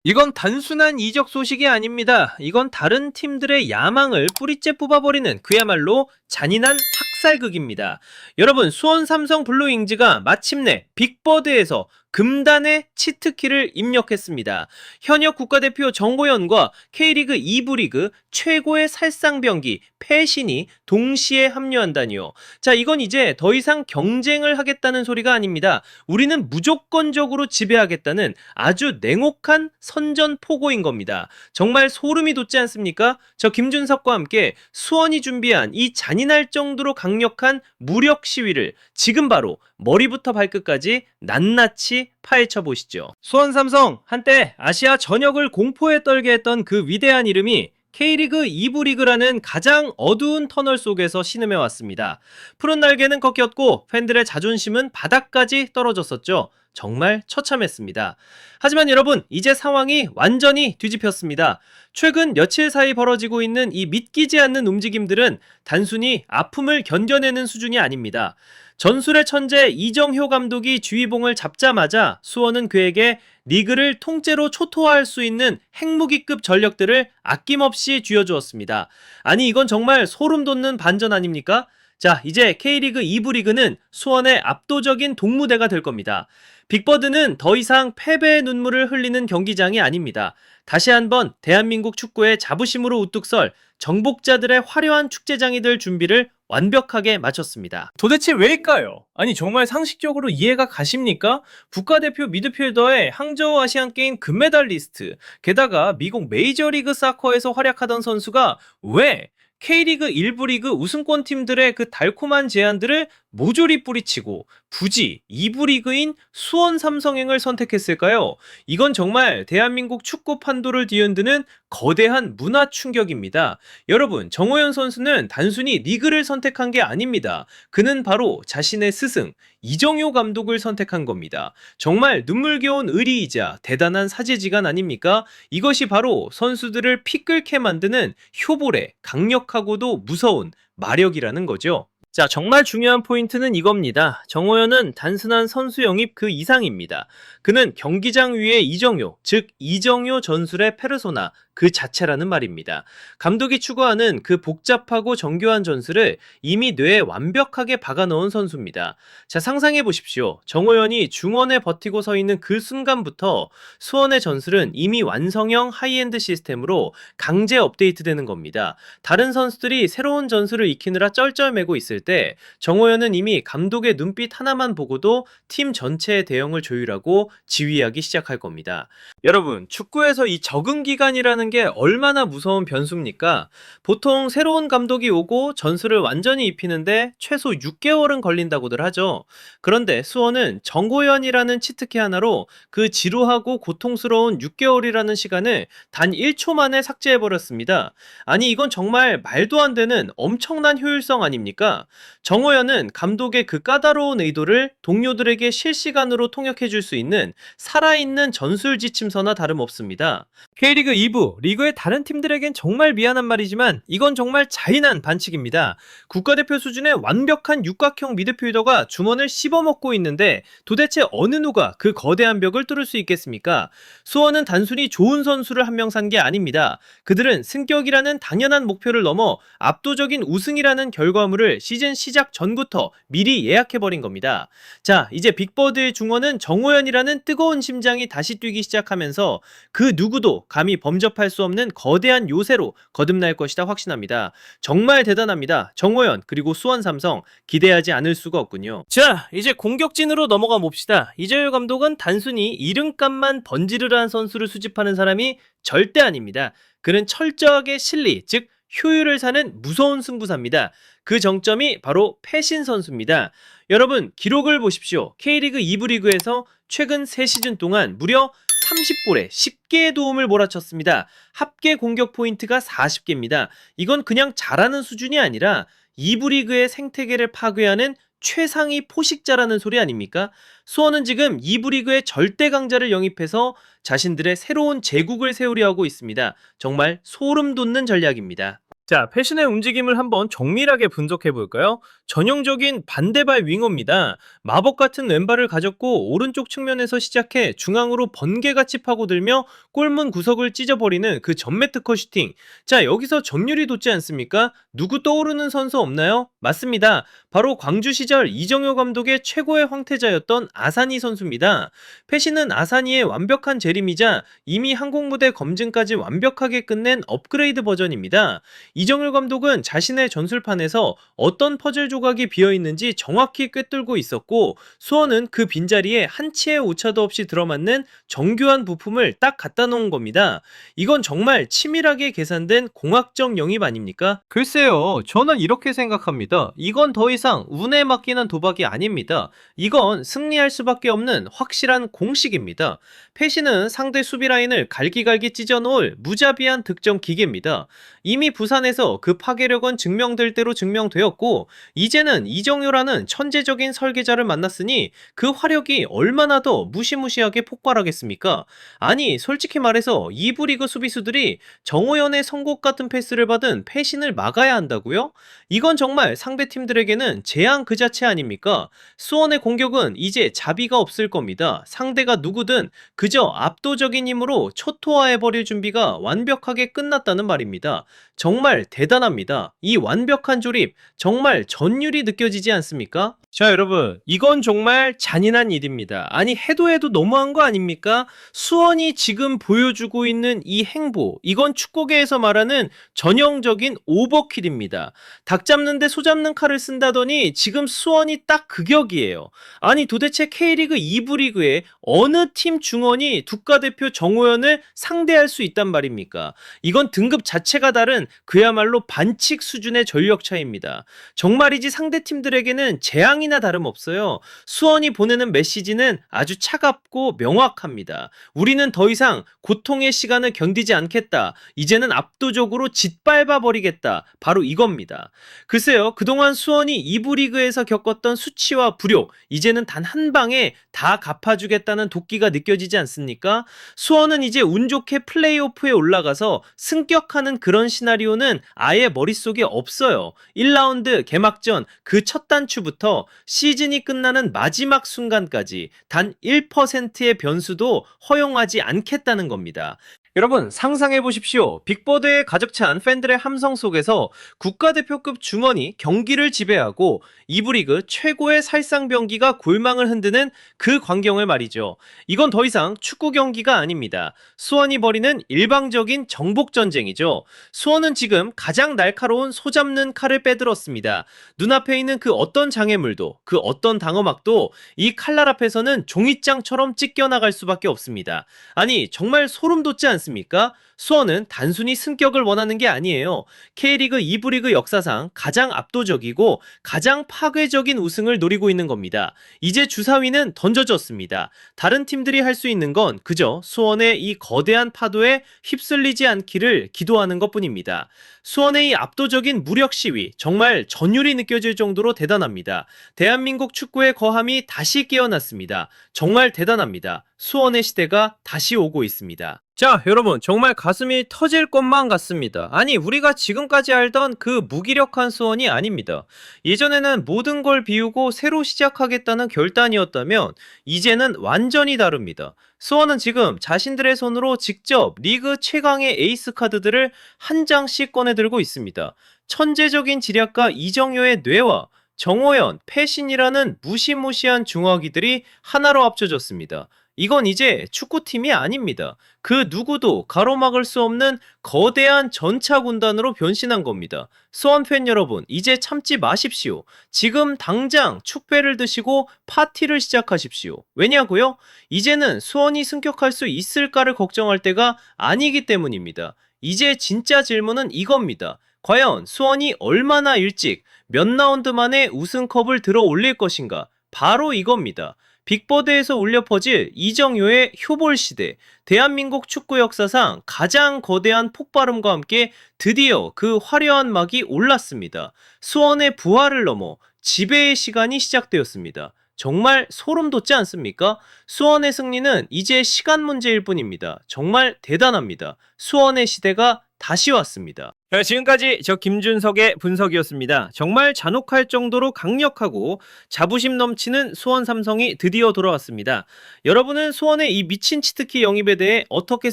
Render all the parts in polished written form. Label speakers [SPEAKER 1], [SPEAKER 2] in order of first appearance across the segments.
[SPEAKER 1] 이건 단순한 이적 소식이 아닙니다. 이건 다른 팀들의 야망을 뿌리째 뽑아버리는 그야말로 잔인한 학살극입니다. 여러분, 수원 삼성 블루윙즈가 마침내 빅버드에서 금단의 치트키를 입력했습니다. 현역 국가대표 정고현과 K리그 2부 리그 최고의 살상병기 패신이 동시에 합류한다니요. 자, 이건 이제 더 이상 경쟁을 하겠다는 소리가 아닙니다. 우리는 무조건적으로 지배하겠다는 아주 냉혹한 선전포고인 겁니다. 정말 소름이 돋지 않습니까? 저 김준석과 함께 수원이 준비한 이 잔인할 정도로 강력한 무력 시위를 지금 바로 머리부터 발끝까지 낱낱이 파헤쳐 보시죠. 수원 삼성, 한때 아시아 전역을 공포에 떨게 했던 그 위대한 이름이 K리그 2부 리그라는 가장 어두운 터널 속에서 신음해 왔습니다. 푸른 날개는 꺾였고 팬들의 자존심은 바닥까지 떨어졌었죠. 정말 처참했습니다. 하지만 여러분, 이제 상황이 완전히 뒤집혔습니다. 최근 며칠 사이 벌어지고 있는 이 믿기지 않는 움직임들은 단순히 아픔을 견뎌내는 수준이 아닙니다. 전술의 천재 이정효 감독이 주의봉을 잡자마자 수원은 그에게 리그를 통째로 초토화할 수 있는 핵무기급 전력들을 아낌없이 쥐어주었습니다. 아니, 이건 정말 소름 돋는 반전 아닙니까? 자, 이제 K리그 2부 리그는 수원의 압도적인 동무대가 될 겁니다. 빅버드는 더 이상 패배의 눈물을 흘리는 경기장이 아닙니다. 다시 한번 대한민국 축구의 자부심으로 우뚝 설 정복자들의 화려한 축제장이 될 준비를 완벽하게 마쳤습니다. 도대체 왜일까요? 아니, 정말 상식적으로 이해가 가십니까? 국가대표 미드필더의 항저우 아시안게임 금메달리스트, 게다가 미국 메이저리그 사커에서 활약하던 선수가 왜 K리그 1부 리그 우승권 팀들의 그 달콤한 제안들을 모조리 뿌리치고 굳이 2부 리그인 수원 삼성행을 선택했을까요? 이건 정말 대한민국 축구 판도를 뒤흔드는 거대한 문화 충격입니다. 여러분, 정호연 선수는 단순히 리그를 선택한 게 아닙니다. 그는 바로 자신의 스승 이정효 감독을 선택한 겁니다. 정말 눈물겨운 의리이자 대단한 사제지간 아닙니까? 이것이 바로 선수들을 피 끓게 만드는 효볼의 강력하고도 무서운 마력이라는 거죠. 자, 정말 중요한 포인트는 이겁니다. 정호연은 단순한 선수 영입 그 이상입니다. 그는 경기장 위의 이정효, 즉 이정효 전술의 페르소나 그 자체라는 말입니다. 감독이 추구하는 그 복잡하고 정교한 전술을 이미 뇌에 완벽하게 박아넣은 선수입니다. 자, 상상해 보십시오. 정호연이 중원에 버티고 서 있는 그 순간부터 수원의 전술은 이미 완성형 하이엔드 시스템으로 강제 업데이트되는 겁니다. 다른 선수들이 새로운 전술을 익히느라 쩔쩔매고 있을 때 정호연은 이미 감독의 눈빛 하나만 보고도 팀 전체의 대형을 조율하고 지휘하기 시작할 겁니다. 여러분, 축구에서 이 적응 기간이라는 게 얼마나 무서운 변수입니까? 보통 새로운 감독이 오고 전술을 완전히 입히는데 최소 6개월은 걸린다고들 하죠. 그런데 수원은 정호연이라는 치트키 하나로 그 지루하고 고통스러운 6개월이라는 시간을 단 1초 만에 삭제해버렸습니다. 아니, 이건 정말 말도 안 되는 엄청난 효율성 아닙니까? 정호연은 감독의 그 까다로운 의도를 동료들에게 실시간으로 통역해줄 수 있는 살아있는 전술 지침서나 다름없습니다. K리그 2부, 리그의 다른 팀들에겐 정말 미안한 말이지만 이건 정말 잔인한 반칙입니다. 국가대표 수준의 완벽한 육각형 미드필더가 주머니를 씹어먹고 있는데 도대체 어느 누가 그 거대한 벽을 뚫을 수 있겠습니까? 수원은 단순히 좋은 선수를 한 명 산 게 아닙니다. 그들은 승격이라는 당연한 목표를 넘어 압도적인 우승이라는 결과물을 시즌 시작 전부터 미리 예약해버린 겁니다. 자, 이제 빅버드의 중원은 정호연이라는 뜨거운 심장이 다시 뛰기 시작하면서 그 누구도 감히 범접할 수 없는 거대한 요새로 거듭날 것이다 확신합니다. 정말 대단합니다. 정호연 그리고 수원 삼성 기대하지 않을 수가 없군요. 자, 이제 공격진으로 넘어가 봅시다. 이정효 감독은 단순히 이름값만 번지르르한 선수를 수집하는 사람이 절대 아닙니다. 그는 철저하게 실리, 즉 효율을 사는 무서운 승부사입니다. 그 정점이 바로 패신 선수입니다. 여러분, 기록을 보십시오. K리그 2부 리그에서 최근 3시즌 동안 무려 30골에 10개의 도움을 몰아쳤습니다. 합계 공격 포인트가 40개입니다. 이건 그냥 잘하는 수준이 아니라 2부 리그의 생태계를 파괴하는 최상위 포식자라는 소리 아닙니까? 수원은 지금 2부 리그의 절대 강자를 영입해서 자신들의 새로운 제국을 세우려 하고 있습니다. 정말 소름 돋는 전략입니다. 자, 패신의 움직임을 한번 정밀하게 분석해 볼까요? 전형적인 반대발 윙어입니다. 마법 같은 왼발을 가졌고 오른쪽 측면에서 시작해 중앙으로 번개같이 파고들며 골문 구석을 찢어버리는 그 전매트 컷 슈팅. 자, 여기서 점유율이 돋지 않습니까? 누구 떠오르는 선수 없나요? 맞습니다. 바로 광주 시절 이정효 감독의 최고의 황태자였던 아사니 선수입니다. 패신은 아사니의 완벽한 재림이자 이미 항공무대 검증까지 완벽하게 끝낸 업그레이드 버전입니다. 이정효 감독은 자신의 전술판에서 어떤 퍼즐 조각이 비어있는지 정확히 꿰뚫고 있었고, 수원은 그 빈자리에 한 치의 오차도 없이 들어맞는 정교한 부품을 딱 갖다 놓은 겁니다. 이건 정말 치밀하게 계산된 공학적 영입 아닙니까? 글쎄요, 저는 이렇게 생각합니다. 이건 더 이상 운에 맡기는 도박이 아닙니다. 이건 승리할 수밖에 없는 확실한 공식입니다. 패신은 상대 수비 라인을 갈기갈기 찢어놓을 무자비한 득점 기계입니다. 이미 부산에서 그 파괴력은 증명될 대로 증명되었고, 이제는 이정효라는 천재적인 설계자를 만났으니 그 화력이 얼마나 더 무시무시하게 폭발하겠습니까? 아니, 솔직히 말해서 2부 리그 수비수들이 정호연의 선곡 같은 패스를 받은 패신을 막아야 한다고요? 이건 정말 상대 팀들에게는 재앙 그 자체 아닙니까? 수원의 공격은 이제 자비가 없을 겁니다. 상대가 누구든 그저 압도적인 힘으로 초토화해버릴 준비가 완벽하게 끝났다는 말입니다. 정말 대단합니다. 이 완벽한 조립, 정말 전율이 느껴지지 않습니까? 자, 여러분, 이건 정말 잔인한 일입니다. 아니, 해도 너무한 거 아닙니까? 수원이 지금 보여주고 있는 이 행보, 이건 축구계에서 말하는 전형적인 오버킬입니다. 닭 잡는데 소 잡는 칼을 쓴다더니 지금 수원이 딱 그 격이에요. 아니, 도대체 K리그 2부 리그에 어느 팀 중원이 국가대표 정호연을 상대할 수 있단 말입니까? 이건 등급 자체가 다른 그야말로 반칙 수준의 전력 차이입니다. 정말이지 상대 팀들에게는 재앙이나 다름없어요. 수원이 보내는 메시지는 아주 차갑고 명확합니다. 우리는 더 이상 고통의 시간을 견디지 않겠다. 이제는 압도적으로 짓밟아 버리겠다. 바로 이겁니다. 글쎄요, 그동안 수원이 2부 리그에서 겪었던 수치와 불욕, 이제는 단 한 방에 다 갚아주겠다는 도끼가 느껴지지 않습니까? 수원은 이제 운 좋게 플레이오프에 올라가서 승격하는 그런 시나리오는 아예 머릿속에 없어요. 1라운드 개막전 그 첫 단추부터 시즌이 끝나는 마지막 순간까지 단 1%의 변수도 허용하지 않겠다는 겁니다. 여러분, 상상해 보십시오. 빅보드에 가득 찬 팬들의 함성 속에서 국가대표급 중원이 경기를 지배하고 2부 리그 최고의 살상병기가 골망을 흔드는 그 광경을 말이죠. 이건 더 이상 축구 경기가 아닙니다. 수원이 벌이는 일방적인 정복전쟁이죠. 수원은 지금 가장 날카로운 소 잡는 칼을 빼들었습니다. 눈앞에 있는 그 어떤 장애물도, 그 어떤 방어막도 이 칼날 앞에서는 종이장처럼 찢겨나갈 수밖에 없습니다. 아니, 정말 소름 돋지 않습니까? 수원은 단순히 승격을 원하는 게 아니에요. K리그 2부 리그 역사상 가장 압도적이고 가장 파괴적인 우승을 노리고 있는 겁니다. 이제 주사위는 던져졌습니다. 다른 팀들이 할 수 있는 건 그저 수원의 이 거대한 파도에 휩쓸리지 않기를 기도하는 것뿐입니다. 수원의 이 압도적인 무력 시위, 정말 전율이 느껴질 정도로 대단합니다. 대한민국 축구의 거함이 다시 깨어났습니다. 정말 대단합니다. 수원의 시대가 다시 오고 있습니다. 자, 여러분, 정말 가슴이 터질 것만 같습니다. 아니, 우리가 지금까지 알던 그 무기력한 수원이 아닙니다. 예전에는 모든 걸 비우고 새로 시작하겠다는 결단이었다면 이제는 완전히 다릅니다. 수원은 지금 자신들의 손으로 직접 리그 최강의 에이스 카드들을 한 장씩 꺼내들고 있습니다. 천재적인 지략가 이정효의 뇌와 정호연, 패신이라는 무시무시한 중화기들이 하나로 합쳐졌습니다. 이건 이제 축구팀이 아닙니다. 그 누구도 가로막을 수 없는 거대한 전차 군단으로 변신한 겁니다. 수원 팬 여러분, 이제 참지 마십시오. 지금 당장 축배를 드시고 파티를 시작하십시오. 왜냐고요? 이제는 수원이 승격할 수 있을까를 걱정할 때가 아니기 때문입니다. 이제 진짜 질문은 이겁니다. 과연 수원이 얼마나 일찍 몇 라운드 만에 우승컵을 들어 올릴 것인가? 바로 이겁니다. 빅보드에서 울려 퍼질 이정효의 효볼 시대, 대한민국 축구 역사상 가장 거대한 폭발음과 함께 드디어 그 화려한 막이 올랐습니다. 수원의 부활을 넘어 지배의 시간이 시작되었습니다. 정말 소름 돋지 않습니까? 수원의 승리는 이제 시간 문제일 뿐입니다. 정말 대단합니다. 수원의 시대가 다시 왔습니다. 지금까지 저 김준석의 분석이었습니다. 정말 잔혹할 정도로 강력하고 자부심 넘치는 수원 삼성이 드디어 돌아왔습니다. 여러분은 수원의 이 미친 치트키 영입에 대해 어떻게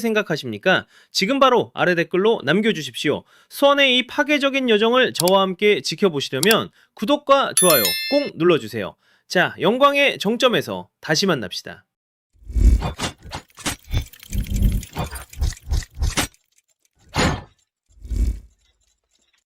[SPEAKER 1] 생각하십니까? 지금 바로 아래 댓글로 남겨주십시오. 수원의 이 파괴적인 여정을 저와 함께 지켜보시려면 구독과 좋아요 꼭 눌러주세요. 자, 영광의 정점에서 다시 만납시다.